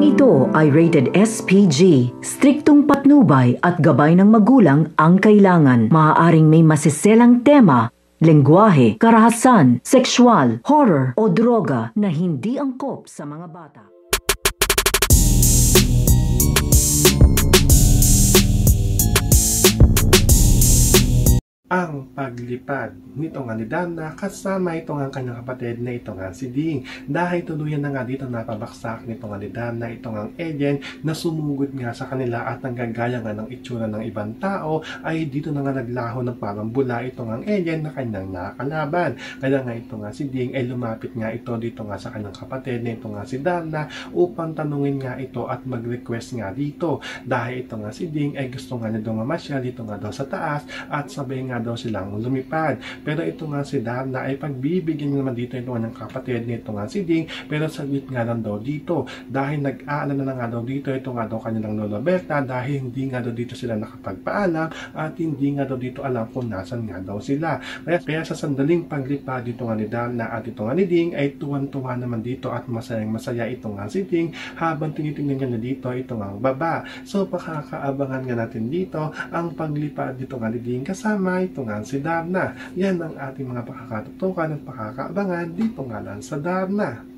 Programang ito ay rated SPG. Striktong patnubay at gabay ng magulang ang kailangan. Maaaring may masiselang tema, lengguwahe, karahasan, sexual, horror o droga na hindi angkop sa mga bata. Ang paglipad nito nga ni Darna kasama ito nga kanyang kapatid na ito nga si Ding. Dahil tuluyan na nga dito napabaksak nito nga ni Darna ito nga agent na sumugod nga sa kanila at nanggagaya nga ng itsura ng ibang tao ay dito na nga naglaho ng parang bula ito nga agent na kanyang nakalaban. Kaya nga ito nga si Ding ay lumapit nga ito dito nga sa kanyang kapatid na ito nga si Darna upang tanungin nga ito at mag-request nga dito. Dahil ito nga si Ding ay gusto nga niya daw mamasyal dito nga daw sa taas at sabay nga daw silang lumipad. Pero ito nga si Darna ay pagbibigyan naman dito ito nga ng kapatid nito nga si Ding, pero saglit nga lang daw dito dahil nag-aalala na nga daw dito ito nga daw kanilang Lola Berta dahil hindi nga daw dito sila nakapagpaalam at hindi nga daw dito alam kung nasan nga daw sila. Kaya sa sandaling paglipad dito nga ni Darna at ito nga ni Ding ay tuwan-tuwa naman dito at masayang masaya ito nga si Ding habang tinitingnan niya na dito ito nga baba. So pakakaabangan nga natin dito ang paglipad dito nga ni Ding kasama ito nga si Darna. Yan ang ating mga pakakatutukan at pakakaabangan dito nga lang sa Darna.